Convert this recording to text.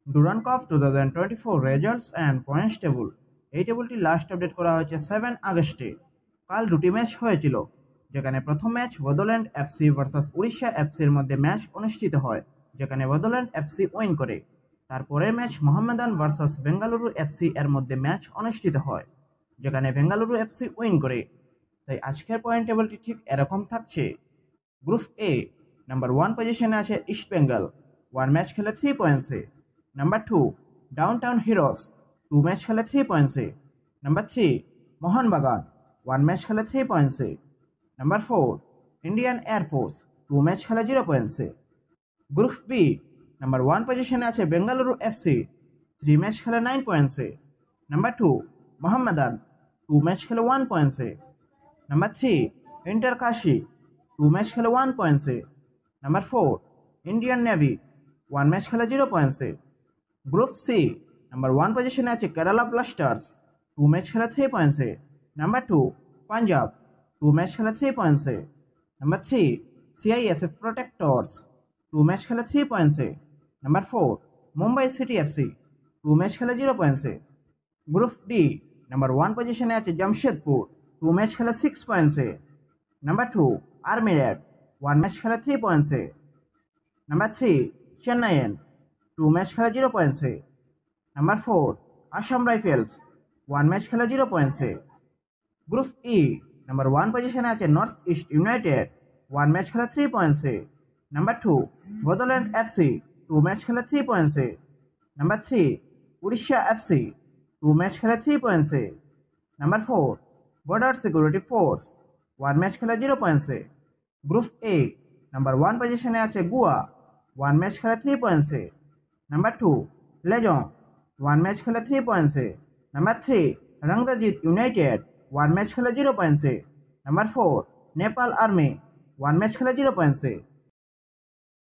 Durand cup 2024 results and points table. এই টেবলটি last update করা হয়েছে 7 আগস্টে। কাল দুটি ম্যাচ হয়েছিল, যেখানে প্রথম ম্যাচ বদোল্যান্ড এফসি ভার্সেস উড়িষ্যা এফসির মধ্যে ম্যাচ অনুষ্ঠিত হয়, যেখানে বদোল্যান্ড এফসি উইন করে। তারপরের match Mohammedan versus Bengaluru FC এর মধ্যে ম্যাচ অনুষ্ঠিত হয়, যেখানে বেঙ্গালুরু এফসি উইন করে। তাই আজকের পয়েন্ট টেবলটি ঠিক এরকম থাকছে। গ্রুপ এ নাম্বার 1 পজিশনে আছে ইস্ট বেঙ্গল, 1 ম্যাচ খেলে 3 পয়েন্টসে। নাম্বার 2 ডাউনটাউন হিরোস, 2 ম্যাচ খেলে 3 পয়েন্টসে। নাম্বার 3 মোহনবাগান, 1 ম্যাচ খেলে 3 পয়েন্টসে। নাম্বার 4 ইন্ডিয়ান এয়ারফোর্স, 2 ম্যাচ খেলে 0 পয়েন্টসে। গ্রুপ বি নাম্বার 1 পজিশনে আছে বেঙ্গালুরু এফসি, 3 ম্যাচ খেলে 9 পয়েন্টসে। নাম্বার 2 মোহামেডান, 2 ম্যাচ খেলে 1 পয়েন্টসে। নাম্বার 3 ইন্টার কাশি, 2 ম্যাচ খেলে 1 পয়েন্টসে। নাম্বার 4 ইন্ডিয়ান নেভি, 1 ম্যাচ খেলে 0 পয়েন্টসে। গ্রুপ সি নাম্বার 1 পজিশনে আছে কেরালা ব্লাস্টার্স, 2 ম্যাচ খেলে 3 পয়েন্টসে। নাম্বার 2 পাঞ্জাব, 2 ম্যাচ খেলে 3 পয়েন্টসে। নাম্বার 3 সিআইএসএফ প্রোটেক্টর্স, 2 ম্যাচ খেলে 3 পয়েন্টসে। Number 4 Mumbai City FC, 2 match খেলে 0 পয়েন্টসে। গ্রুপ ডি নাম্বার 1 পজিশনে আছে জামশেদপুর, 2 ম্যাচ খেলে 6 পয়েন্টসে। নাম্বার 2 আর্মি রেড, 1 ম্যাচ খেলে 3 পয়েন্টসে। নাম্বার 3 চেন্নাইয়েন, 2 ম্যাচ খেলে 0 পয়েন্টসে। নাম্বার 4 আসাম রাইফেলস, 1 ম্যাচ খেলে 0 পয়েন্টসে। গ্রুপ ই নাম্বার 1 পজিশনে আছে নর্থ ইস্ট ইউনাইটেড, 1 ম্যাচ খেলে 3 পয়েন্টসে। নাম্বার 2 বদোল্যান্ড এফসি, 2 ম্যাচ খেলে 3 পয়েন্টসে। নাম্বার 3 উড়িষ্যা এফসি, 2 ম্যাচ খেলে 3 পয়েন্টসে। Number 4 border security force, 1 match খেলে 0 পয়েন্টসে। গ্রুপ এ নাম্বার 1 পজিশনে আছে গোয়া, 1 ম্যাচ খেলে 3 পয়েন্টসে। নাম্বার 2 লেজং, 1 ম্যাচ খেলে 3 পয়েন্টসে। নাম্বার 3 রংদাজিত ইউনাইটেড, 1 ম্যাচ খেলে 0 পয়েন্টসে। নাম্বার 4 নেপাল আর্মি, 1 ম্যাচ খেলে 0 পয়েন্টসে।